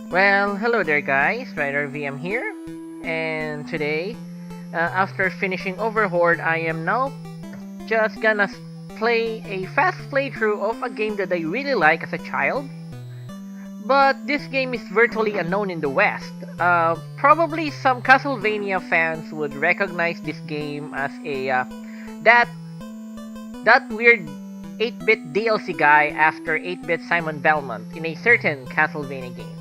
Well, hello there guys, rereview here, and today, after finishing Overhorde, I am now just gonna play a fast playthrough of a game that I really like as a child, but this game is virtually unknown in the West. Probably some Castlevania fans would recognize this game as that weird 8-bit DLC guy after 8-bit Simon Belmont in a certain Castlevania game.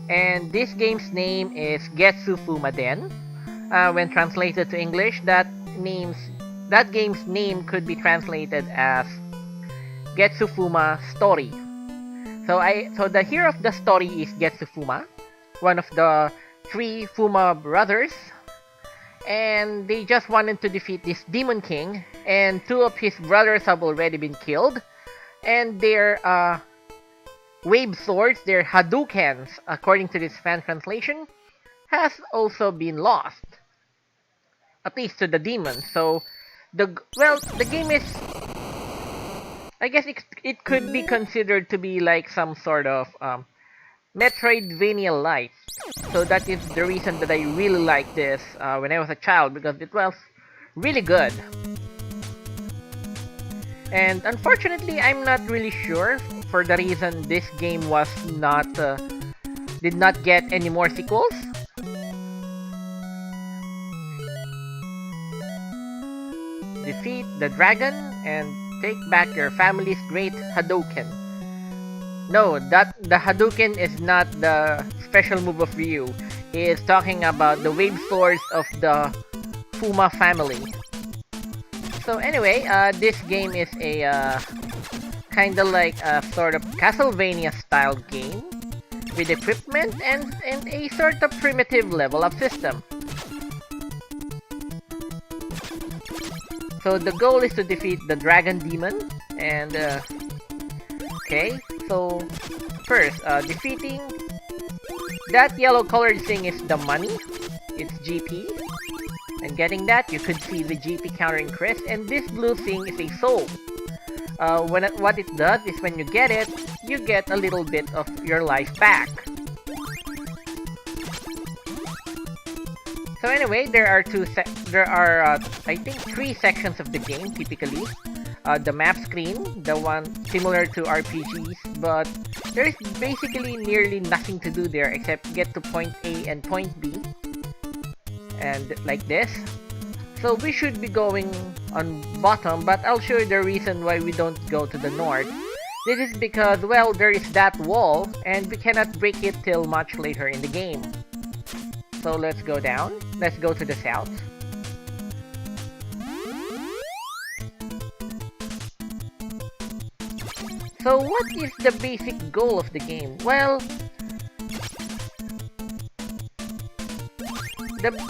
And this game's name is Getsu Fuuma. When translated to English, that game's name could be translated as Getsu Fuuma Story. So the hero of the story is Getsu Fuuma, one of the 3 Fuuma brothers, and they just wanted to defeat this Demon King, and 2 of his brothers have already been killed, and their wave swords, their Hadoukens, according to this fan translation, has also been lost. At least to the demons. So, the game is, I guess it could be considered to be like some sort of Metroidvania light. So that is the reason that I really liked this when I was a child, because it was really good. And unfortunately, I'm not really sure for the reason this game was not did not get any more sequels. Defeat the dragon and take back your family's great Hadouken. No, the Hadouken is not the special move of Ryu. He is talking about the wave swords of the Fuuma family. So anyway, this game is a kinda like a sort of Castlevania style game with equipment and a sort of primitive level up system. So the goal is to defeat the dragon demon, and okay, so first, defeating that yellow colored thing is the money, it's GP, and getting that you could see the GP counter increase, and this blue thing is a soul. What it does is when you get it, you get a little bit of your life back. So anyway, there are I think 3 sections of the game typically. The map screen, the one similar to RPGs, but there's basically nearly nothing to do there except get to point A and point B, and like this. So we should be going on bottom, but I'll show you the reason why we don't go to the north. This is because, well, there is that wall, and we cannot break it till much later in the game. So let's go down. Let's go to the south. So what is the basic goal of the game? Well,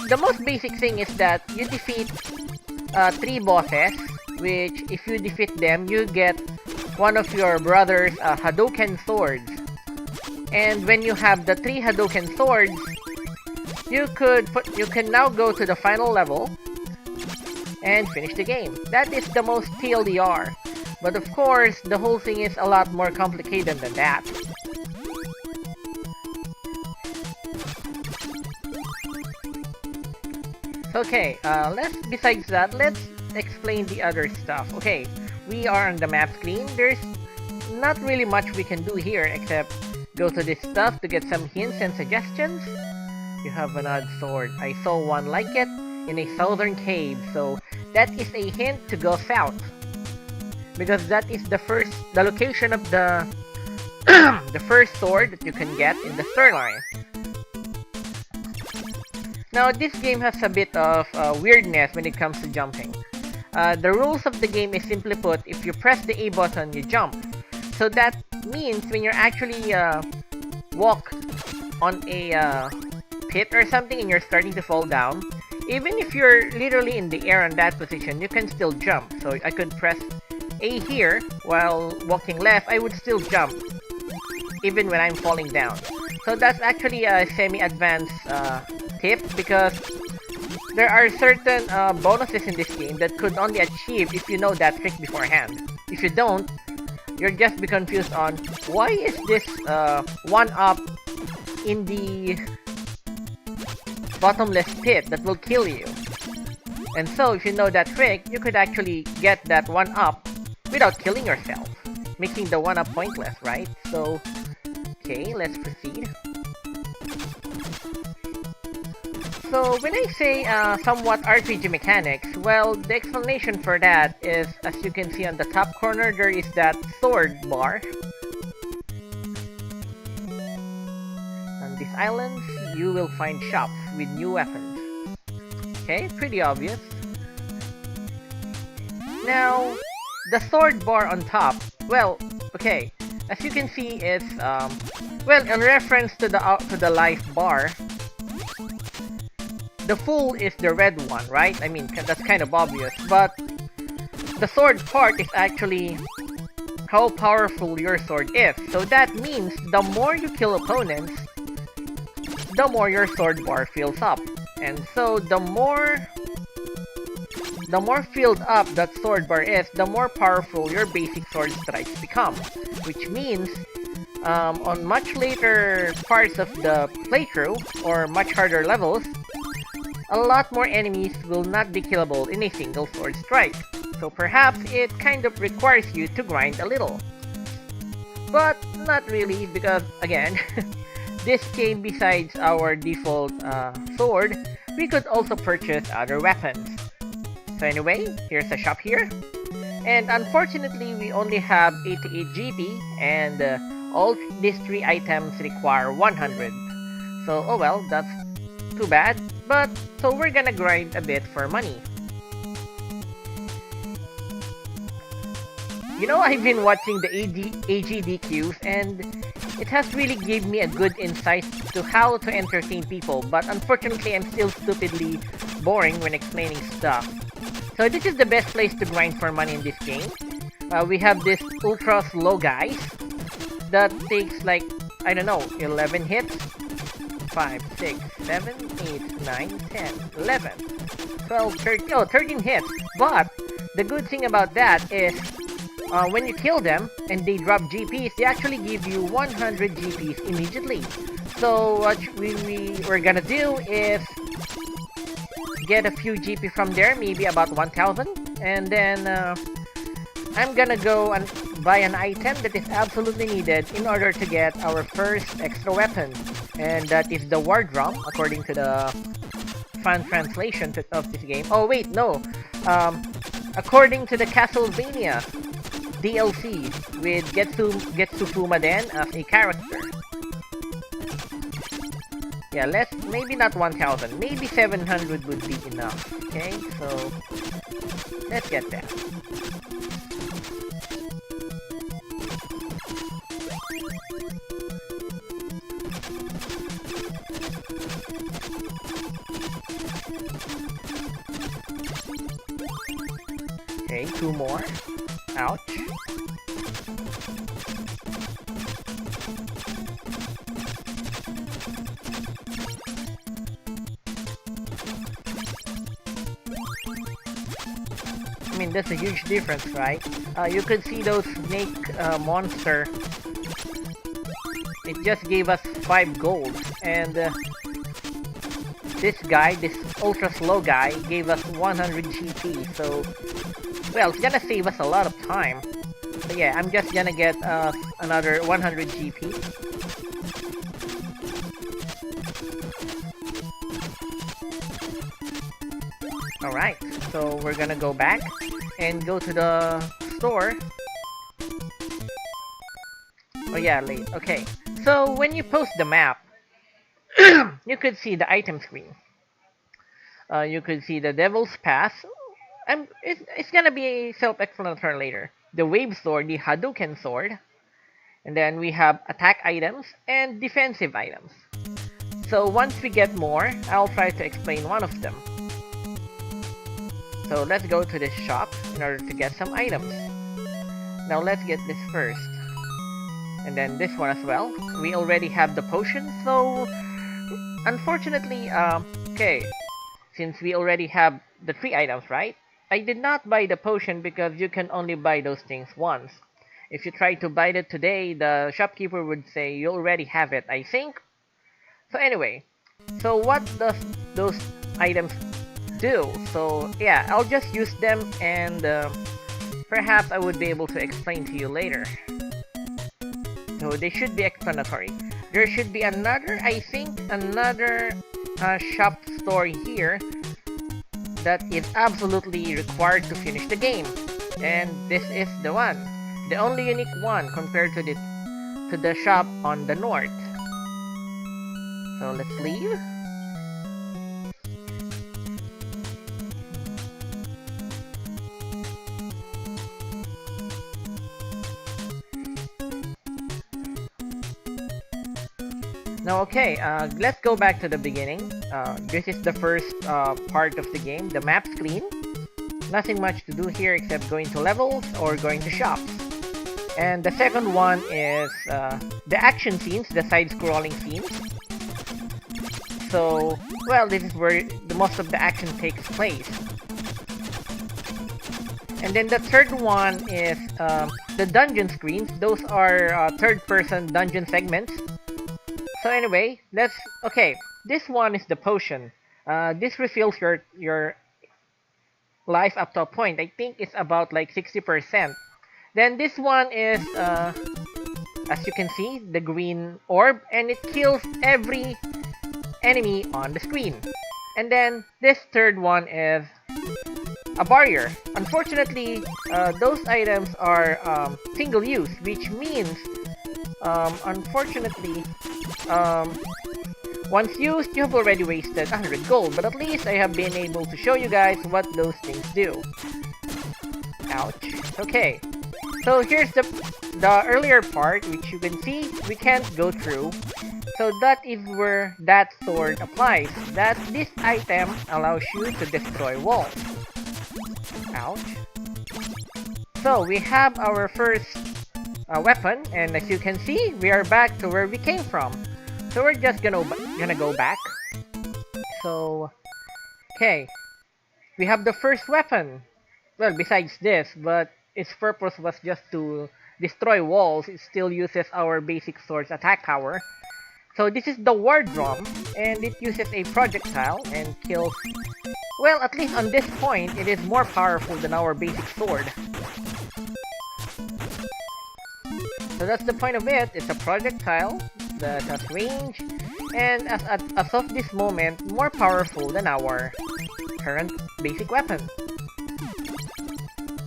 the most basic thing is that you defeat 3 bosses, which if you defeat them, you get one of your brother's Hadouken swords. And when you have the 3 Hadouken swords, you can now go to the final level and finish the game. That is the most TLDR. But of course, the whole thing is a lot more complicated than that. Okay, besides that, let's explain the other stuff. Okay, we are on the map screen. There's not really much we can do here except go to this stuff to get some hints and suggestions. You have an odd sword. I saw one like it in a southern cave, so that is a hint to go south. Because that is the location of the the first sword that you can get in the third line. Now this game has a bit of weirdness when it comes to jumping. The rules of the game is simply put, if you press the A button, you jump. So that means when you're actually walk on a pit or something and you're starting to fall down, even if you're literally in the air in that position, you can still jump. So I could press A here while walking left, I would still jump even when I'm falling down. So that's actually a semi-advanced tip, because there are certain bonuses in this game that could only achieve if you know that trick beforehand. If you don't, you'll just be confused on why is this 1-up in the bottomless pit that will kill you. And so, if you know that trick, you could actually get that 1-up without killing yourself, making the 1-up pointless, right? So, okay, let's proceed. So, when I say somewhat RPG mechanics, well, the explanation for that is, as you can see on the top corner, there is that sword bar. On these islands, you will find shops with new weapons. Okay, pretty obvious. Now, the sword bar on top, well, okay, as you can see, it's well, in reference to the life bar. The full is the red one, right? I mean, that's kind of obvious, but the sword part is actually how powerful your sword is. So that means the more you kill opponents, the more your sword bar fills up. And so the more filled up that sword bar is, the more powerful your basic sword strikes become. Which means, on much later parts of the playthrough, or much harder levels, a lot more enemies will not be killable in a single sword strike. So perhaps it kind of requires you to grind a little. But not really, because again, this game, besides our default sword, we could also purchase other weapons. So anyway, here's a shop here. And unfortunately, we only have 88 GP, and all these 3 items require 100. So, oh well, that's too bad. But, so we're gonna grind a bit for money. You know, I've been watching the AGDQs, and it has really given me a good insight to how to entertain people, but unfortunately I'm still stupidly boring when explaining stuff. So this is the best place to grind for money in this game. We have this ultra slow guys that takes like, I don't know, 11 hits. 5, 6, 7, 8, 9, 10, 11, 12, 13, oh, 13 hits. But the good thing about that is, when you kill them and they drop GPs, they actually give you 100 GPs immediately. So what we're gonna do is get a few GP from there, maybe about 1000, and then I'm gonna go and buy an item that is absolutely needed in order to get our first extra weapon, and that is the War Drum, according to the fan translation of this game. Oh wait, no, according to the Castlevania DLC with Getsu Fuuma Den as a character. Yeah, maybe not 1000, maybe 700 would be enough. Okay, so let's get that. Okay, 2 more. Ouch. I mean, that's a huge difference, right? You could see those snake monster. It just gave us 5 gold, and this guy, this ultra slow guy, gave us 100 GP. So, well, it's gonna save us a lot of time. But yeah, I'm just gonna get another 100 GP. Alright, so we're gonna go back and go to the store. Oh yeah, late. Okay, so when you post the map, you could see the item screen. You could see the Devil's Pass. It's gonna be self-explanatory later. The Wave Sword, the Hadouken Sword. And then we have attack items and defensive items. So once we get more, I'll try to explain one of them. So let's go to this shop in order to get some items. Now let's get this first. And then this one as well. We already have the potion, so unfortunately, okay, since we already have the 3 items, right? I did not buy the potion because you can only buy those things once. If you try to buy it today, the shopkeeper would say you already have it, I think. So anyway, so what does those items do? So yeah, I'll just use them, and perhaps I would be able to explain to you later. So they should be explanatory. There should be another, I think, another shop store here that is absolutely required to finish the game. And this is the one. The only unique one compared to the shop on the north. So let's leave. Now, okay, let's go back to the beginning. This is the first part of the game, the map screen. Nothing much to do here except going to levels or going to shops. And the second one is the action scenes, the side-scrolling scenes. So, well, this is where most of the action takes place. And then the third one is the dungeon screens. Those are third-person dungeon segments. So anyway, okay, this one is the potion. This refills your life up to a point. I think it's about like 60%. Then this one is, as you can see, the green orb, and it kills every enemy on the screen. And then this third one is a barrier. Unfortunately, those items are single use, which means, unfortunately, once used, you have already wasted 100 gold, but at least I have been able to show you guys what those things do. Ouch. Okay, so here's the earlier part, which you can see we can't go through. So that is where that sword applies. That this item allows you to destroy walls. Ouch. So we have our first weapon, and as you can see, we are back to where we came from. So we're just gonna go back. So, okay, we have the first weapon. Well, besides this, but its purpose was just to destroy walls. It still uses our basic sword's attack power. So this is the war drum, and it uses a projectile and kills. Well, at least on this point, it is more powerful than our basic sword. So that's the point of it. It's a projectile that has range, and as of this moment, more powerful than our current basic weapon.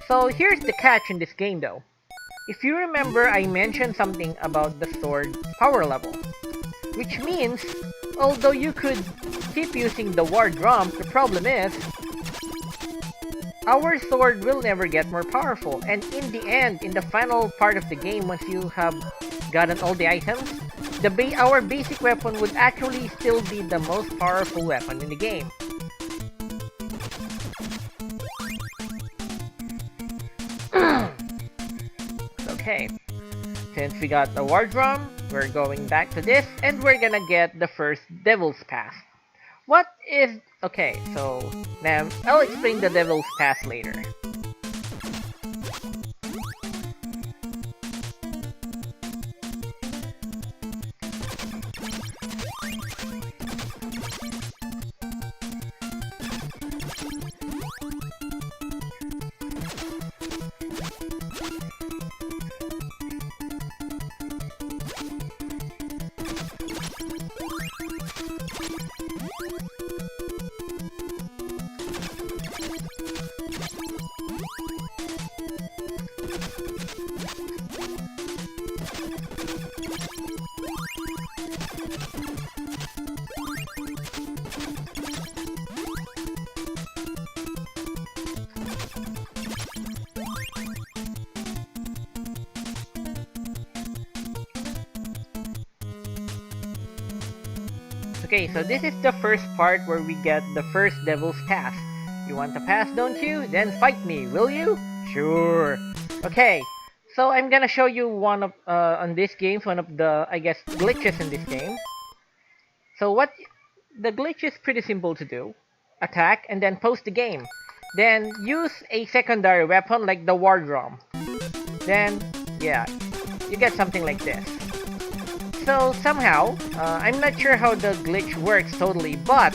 So here's the catch in this game though. If you remember, I mentioned something about the sword power level. Which means, although you could keep using the war drum, the problem is, our sword will never get more powerful, and in the end, in the final part of the game, once you have gotten all the items, our basic weapon would actually still be the most powerful weapon in the game. Okay, since we got the war drum, we're going back to this, and we're gonna get the first Devil's Pass. What is... Okay, so now I'll explain the Devil's Pass later. Okay, so this is the first part where we get the first Devil's Pass. You want the pass, don't you? Then fight me, will you? Sure. Okay, so I'm gonna show you one of, on this game, one of the, I guess, glitches in this game. So the glitch is pretty simple to do. Attack, and then pause the game. Then use a secondary weapon like the war drum. Then, yeah, you get something like this. So somehow, I'm not sure how the glitch works totally, but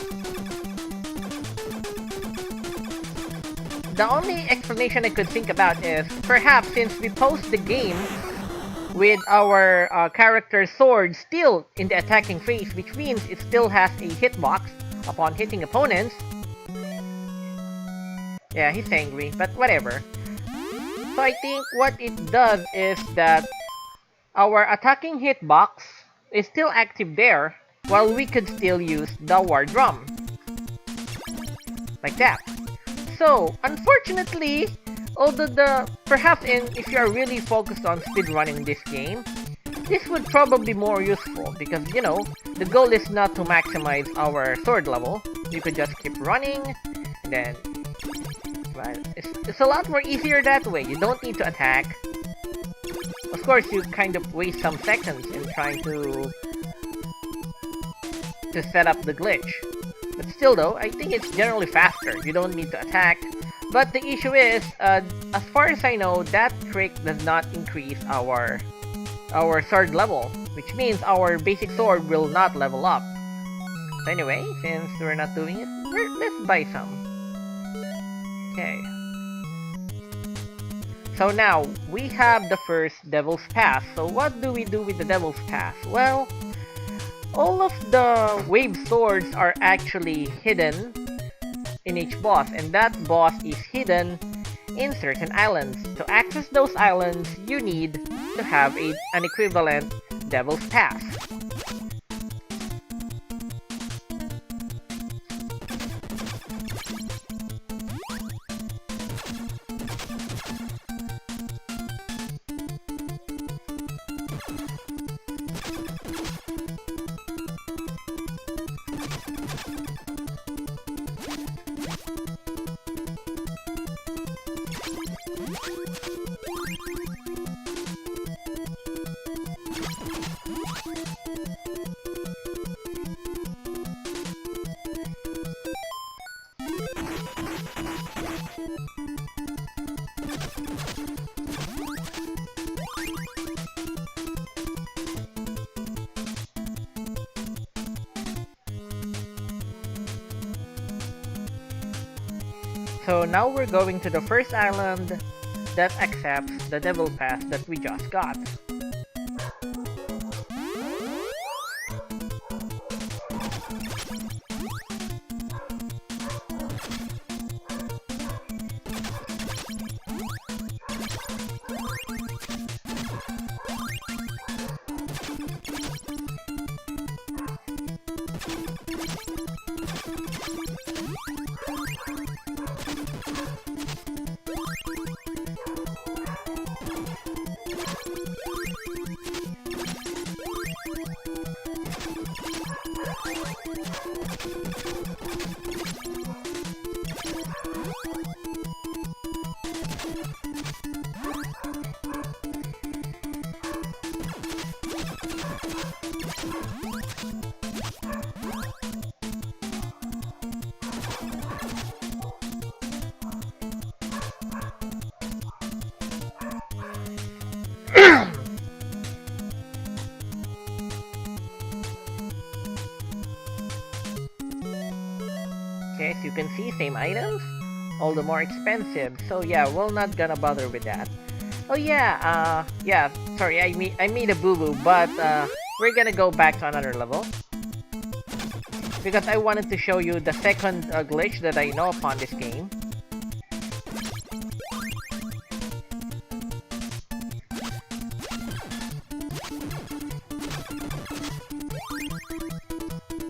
the only explanation I could think about is perhaps since we post the game with our character's sword still in the attacking phase, which means it still has a hitbox upon hitting opponents. Yeah, he's angry, but whatever. So I think what it does is that our attacking hitbox is still active there, while we could still use the war drum. Like that. So, unfortunately, although perhaps if you are really focused on speedrunning this game, this would probably be more useful because, you know, the goal is not to maximize our sword level. You could just keep running, and then it's a lot more easier that way. You don't need to attack. Of course, you kind of waste some seconds in trying to set up the glitch. But still though, I think it's generally faster. You don't need to attack. But the issue is, as far as I know, that trick does not increase our sword level, which means our basic sword will not level up. So anyway, since we're not doing it, let's buy some. Okay. So now, we have the first Devil's Pass. So what do we do with the Devil's Pass? Well, all of the wave swords are actually hidden in each boss, and that boss is hidden in certain islands. To access those islands, you need to have an equivalent Devil's Pass. So now we're going to the first island that accepts the Devil Pass that we just got. Okay, so you can see same items, all the more expensive. So yeah, we're not gonna bother with that. Oh yeah, sorry, I made a boo-boo, but we're gonna go back to another level. Because I wanted to show you the second glitch that I know upon this game.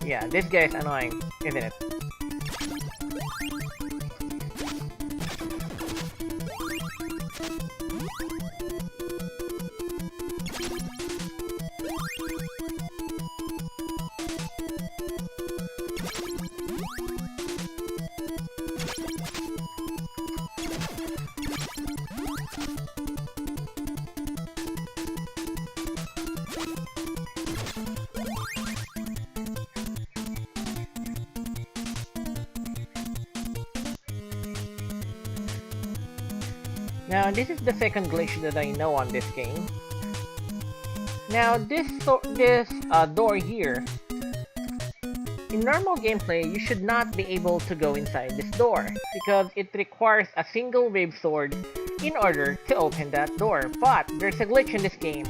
Yeah, this guy is annoying, isn't it? Now, this is the second glitch that I know on this game. Now this door here, in normal gameplay, you should not be able to go inside this door because it requires a single wave sword in order to open that door. But there's a glitch in this game.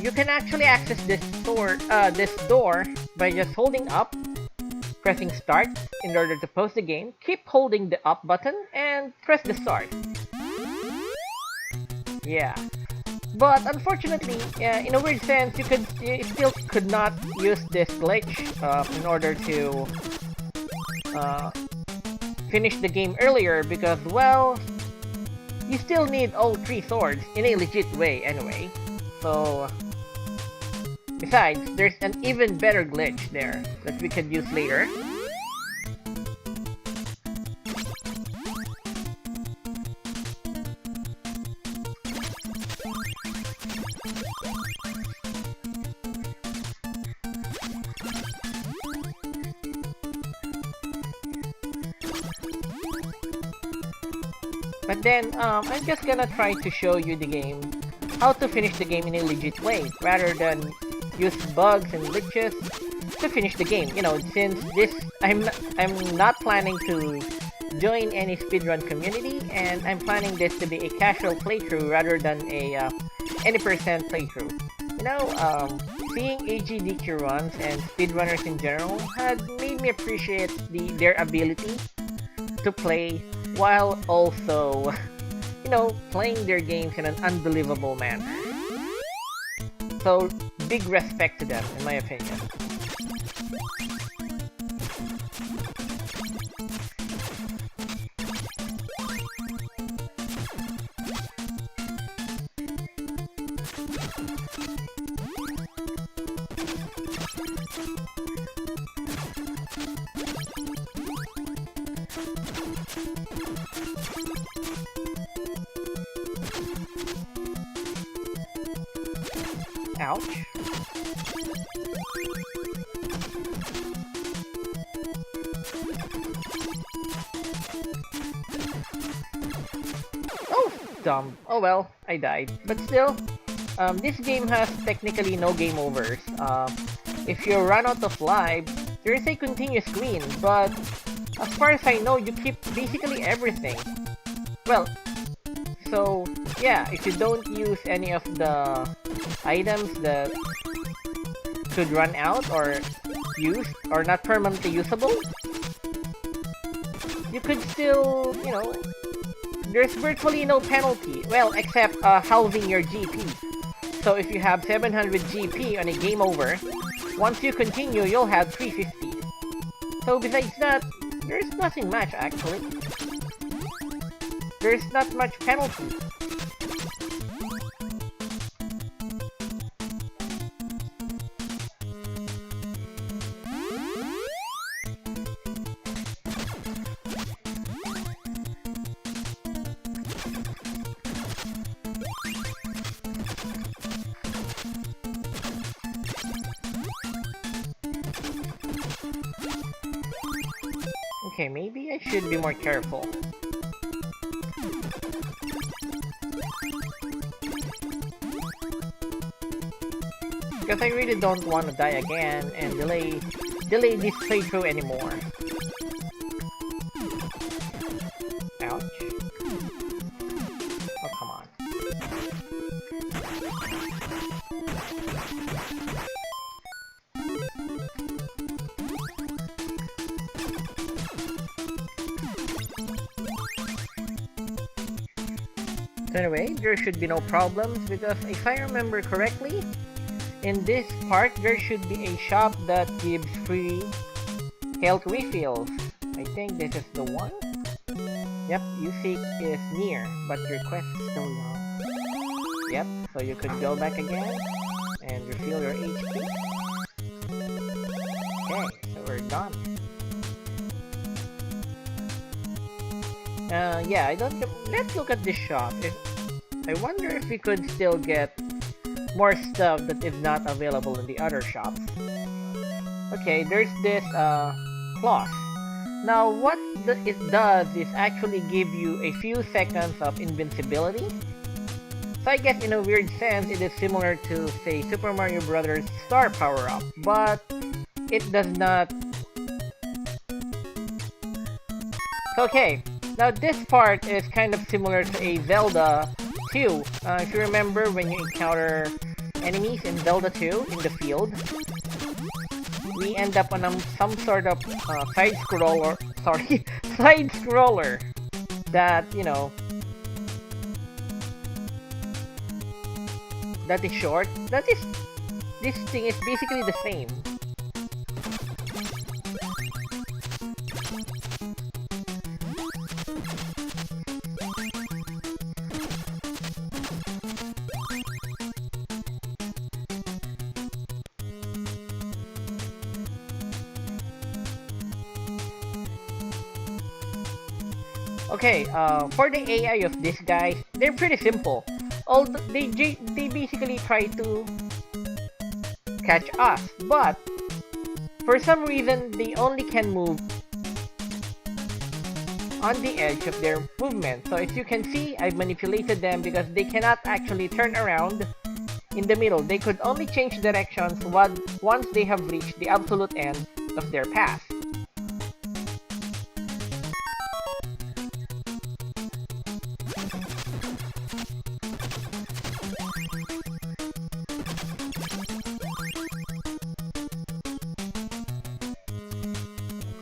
You can actually access this door by just holding up, pressing start in order to pause the game, keep holding the up button, and press the start. Yeah. But unfortunately, in a weird sense, you still could not use this glitch in order to finish the game earlier because, well, you still need all 3 swords in a legit way anyway. So, besides, there's an even better glitch there that we could use later. But then, I'm just gonna try to show you the game, how to finish the game in a legit way, rather than use bugs and glitches to finish the game. You know, since this, I'm not planning to join any speedrun community, and I'm planning this to be a casual playthrough rather than a any percent playthrough. You know, seeing AGDQ runs and speedrunners in general had made me appreciate their ability to play while also, you know, playing their games in an unbelievable manner. So, big respect to them, in my opinion. Ouch. Oh, dumb. Oh well, I died. But still, this game has technically no game overs. If you run out of lives, there is a continuous screen, but as far as I know, you keep basically everything. Well, so yeah, if you don't use any of the items that could run out or used or not permanently usable, you could still, you know, there's virtually no penalty. Well, except halving your GP. So if you have 700 GP on a game over, once you continue, you'll have 350. So besides that, there's nothing much actually. There's not much penalty. Okay, maybe I should be more careful. Because I really don't want to die again and delay this playthrough anymore. Ouch. Oh, come on. So anyway, there should be no problems because if I remember correctly, in this part there should be a shop that gives free health refills. I think this is the one. Yep, Usik is near, but your quest is still long. Yep, so you could go back again and refill your HP. Okay, so we're done. Yeah, let's look at this shop. I wonder if we could still get more stuff that is not available in the other shops. Okay, there's this cloth. Now what it does is actually give you a few seconds of invincibility. So I guess in a weird sense, it is similar to, say, Super Mario Bros. Star Power-Up, but it does not... Okay, now this part is kind of similar to a Zelda 2. If you remember when you encounter enemies in Zelda 2 in the field, we end up on some sort of side-scroller, side-scroller that, you know, that is short. This thing is basically the same. Okay, for the AI of these guys, they're pretty simple. Although they basically try to catch us, but for some reason they only can move on the edge of their movement. So as you can see, I've manipulated them because they cannot actually turn around in the middle. They could only change directions once they have reached the absolute end of their path.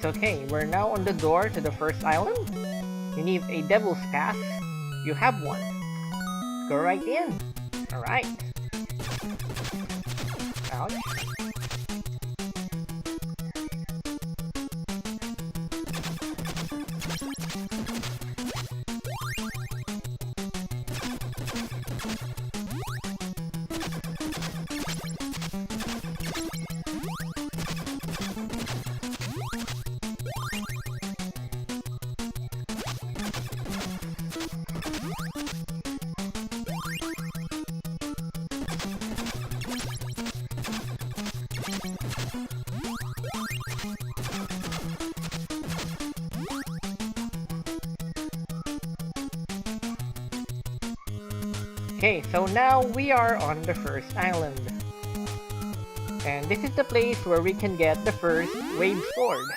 Okay, we're now on the door to the first island. You need a devil's path. You have one. Go right in. Alright. Ouch. Okay, so now we are on the first island. And this is the place where we can get the first wave sword.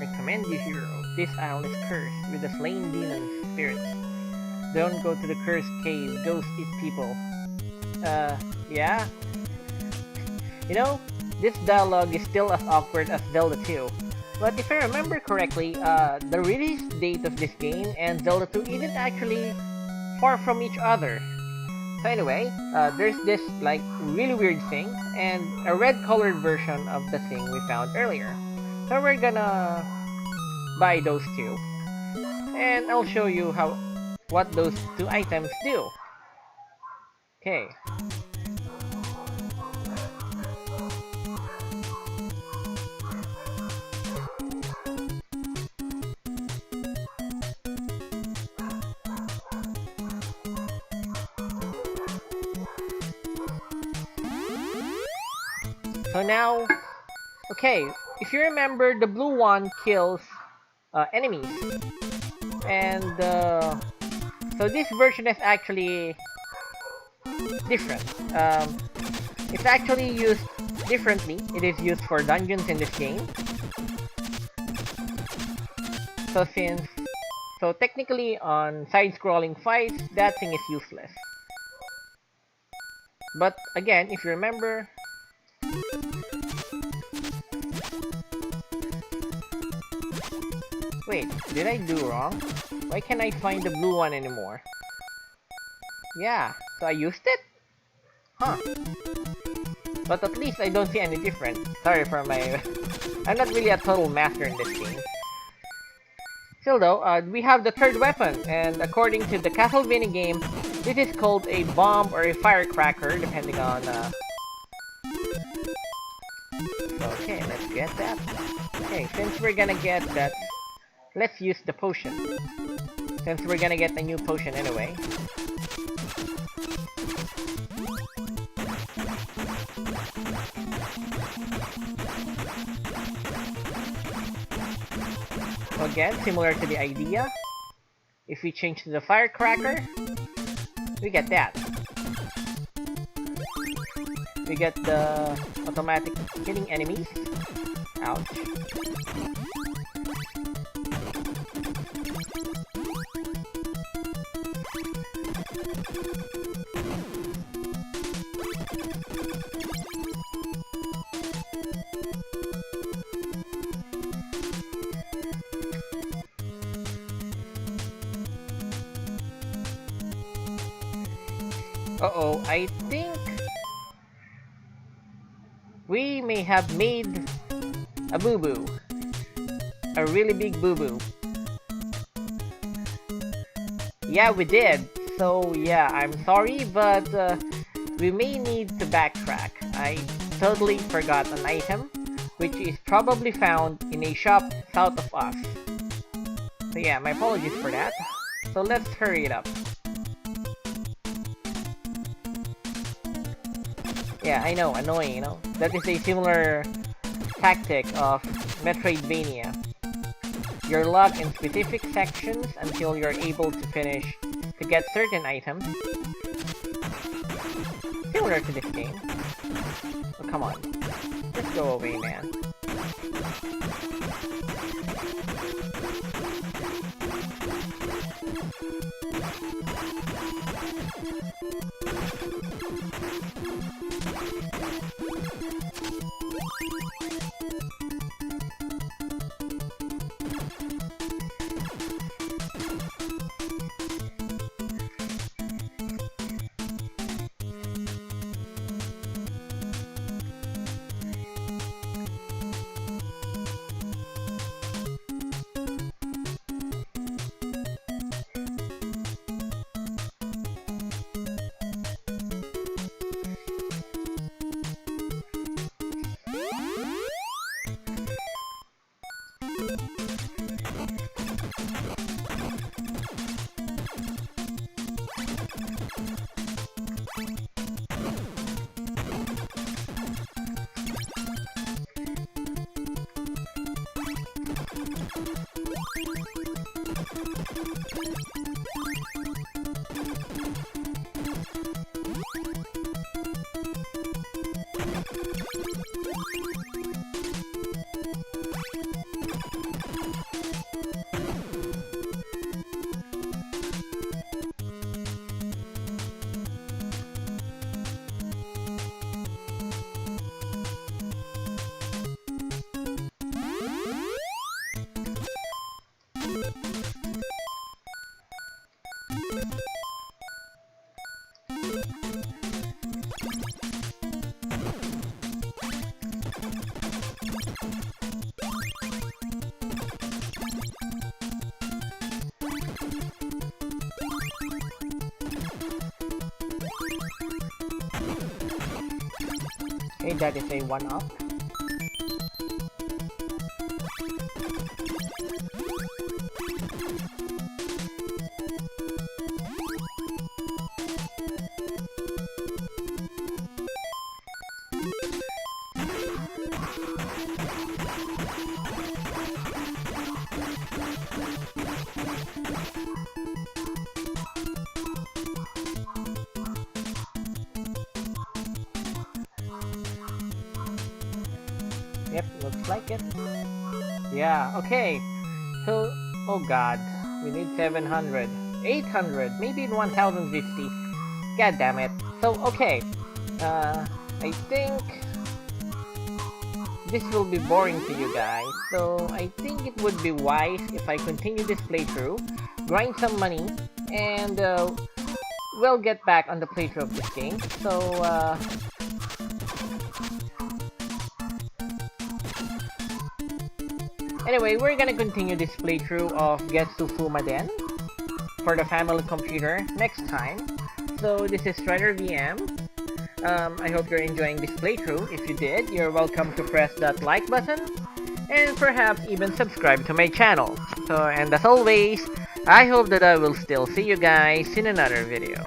Recommend you, hero. This isle is cursed with the slain demon spirits. Don't go to the cursed cave. Ghosts eat people. Yeah? You know, this dialogue is still as awkward as Zelda 2. But if I remember correctly, the release date of this game and Zelda 2 isn't actually far from each other. So anyway, there's this like really weird thing and a red colored version of the thing we found earlier. So we're gonna buy those two, and I'll show you what those two items do. Okay. So now, okay, if you remember, the blue one kills enemies, and so this version is actually different. It's actually used differently. It is used for dungeons in this game. So So technically, on side-scrolling fights, that thing is useless. But again, if you remember... Wait, did I do wrong? Why can't I find the blue one anymore? Yeah, so I used it? Huh. But at least I don't see any difference. Sorry for my... I'm not really a total master in this game. Still though, we have the third weapon, and according to the Castlevania game, this is called a bomb or a firecracker, depending on... Okay, let's get that. Okay, since we're gonna get that, let's use the potion. Since we're gonna get a new potion anyway. So again, similar to the idea, if we change to the firecracker, we get that. We get the automatic killing enemies. Ouch. Uh-oh, I think we may have made a boo-boo. A really big boo-boo. Yeah, we did. So yeah, I'm sorry, but we may need to backtrack. I totally forgot an item, which is probably found in a shop south of us. So yeah, my apologies for that. So let's hurry it up. Yeah, I know, annoying, you know? That is a similar tactic of Metroidvania. You're locked in specific sections until you're able to get certain items. Similar to this game. Oh, come on. Just go away, man. Okay, that is a 1-up. Yep, looks like it. Yeah, okay. So, oh god. We need 700, 800, maybe 1050. God damn it. So, okay. I think this will be boring to you guys. So, I think it would be wise if I continue this playthrough, grind some money, and we'll get back on the playthrough of this game. So, anyway, we're gonna continue this playthrough of Getsu Fuuma for the family computer next time. So this is RiderVM. I hope you're enjoying this playthrough. If you did, you're welcome to press that like button and perhaps even subscribe to my channel. So, and as always, I hope that I will still see you guys in another video.